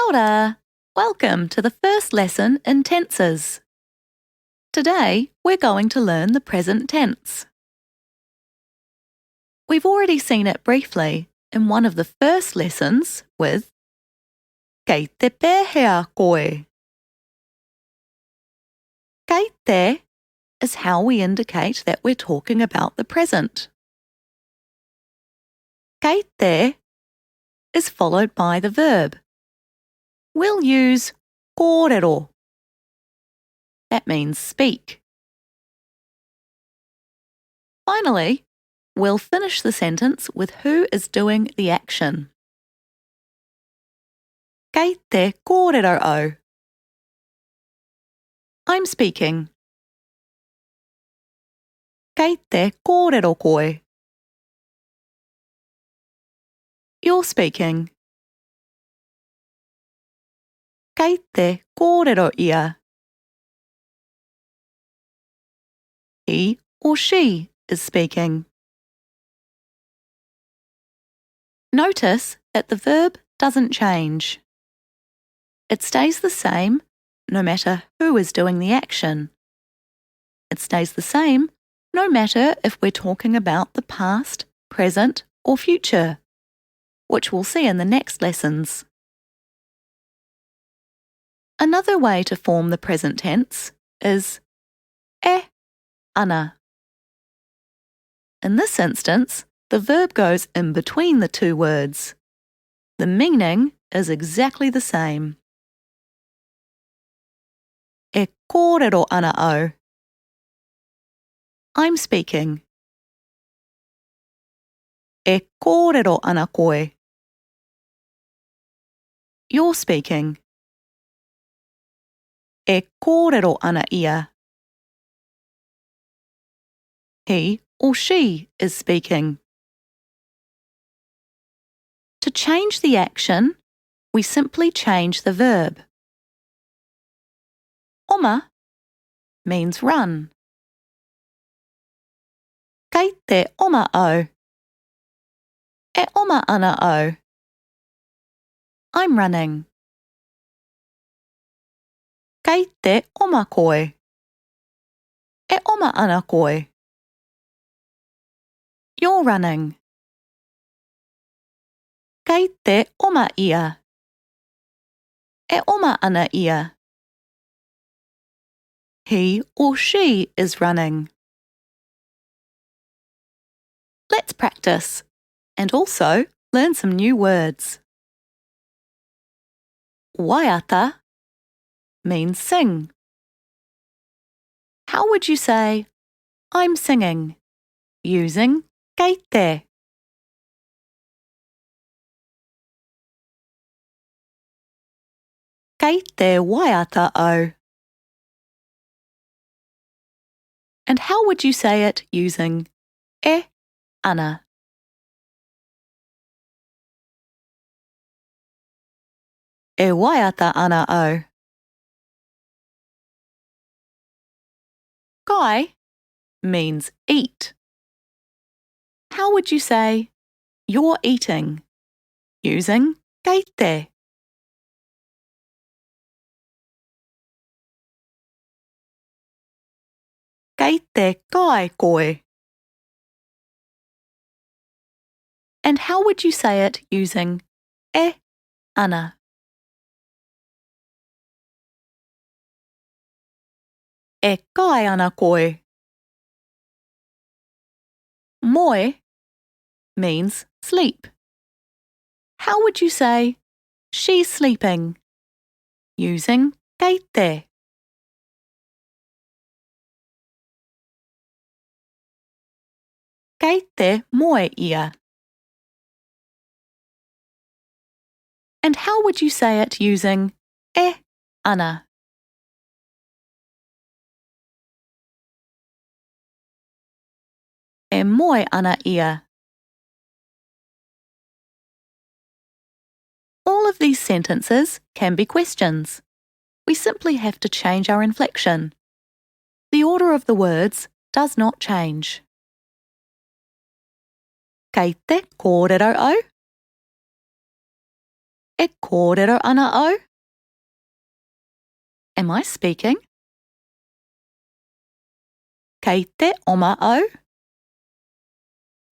Kia ora! Welcome to the first lesson in tenses. Today, we're going to learn the present tense. We've already seen it briefly in one of the first lessons with Kei te pēhea koe. Kei te is how we indicate that we're talking about the present. Kei te is followed by the verb. We'll use kōrero. That means speak. Finally, we'll finish the sentence with who is doing the action. Kei te kōrero au. I'm speaking. Kei te kōrero koe. You're speaking. Kei te kōrero ia. He or she is speaking. Notice that the verb doesn't change. It stays the same no matter who is doing the action. It stays the same no matter if we're talking about the past, present, or future, which we'll see in the next lessons. Another way to form the present tense is e ana. In this instance, the verb goes in between the two words. The meaning is exactly the same. E kōrero ana au. I'm speaking. E kōrero ana koe. You're speaking. E kōrero ana ia. He or she is speaking. To change the action, we simply change the verb. Oma means run. Kei te oma au. E oma ana au. I'm running. Kei te oma koe. E oma ana koe. You're running. Kei te oma ia. E oma ana ia. He or she is running. Let's practice and also learn some new words. Waiata means sing. How would you say, I'm singing, using kei te? Kei te waiata au. And how would you say it using e ana? E waiata ana au. Kai means eat. How would you say, you're eating, using kei te? Kei te kai koe. And how would you say it using e ana? E kai ana koe. Moi means sleep. How would you say, she's sleeping, using kei te? Kei te moi ia. And how would you say it using e ana? E moi ana ia. All of these sentences can be questions. We simply have to change our inflection. The order of the words does not change. Kei te kōrero au. E kōrero ana au? Am I speaking? Kei te oma au?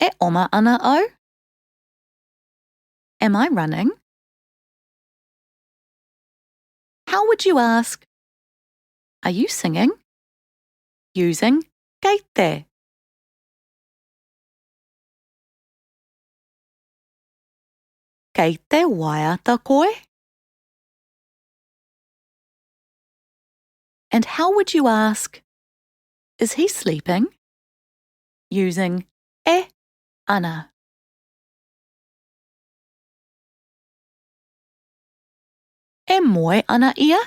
E oma ana au? Am I running? How would you ask, are you singing? Using kei te. Kei te waiata koe? And how would you ask, is he sleeping? Using e ana. E moe ana ia?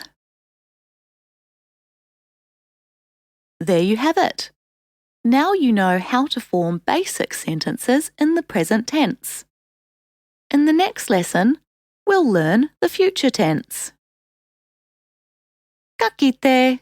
There you have it. Now you know how to form basic sentences in the present tense. In the next lesson, we'll learn the future tense. Ka kite!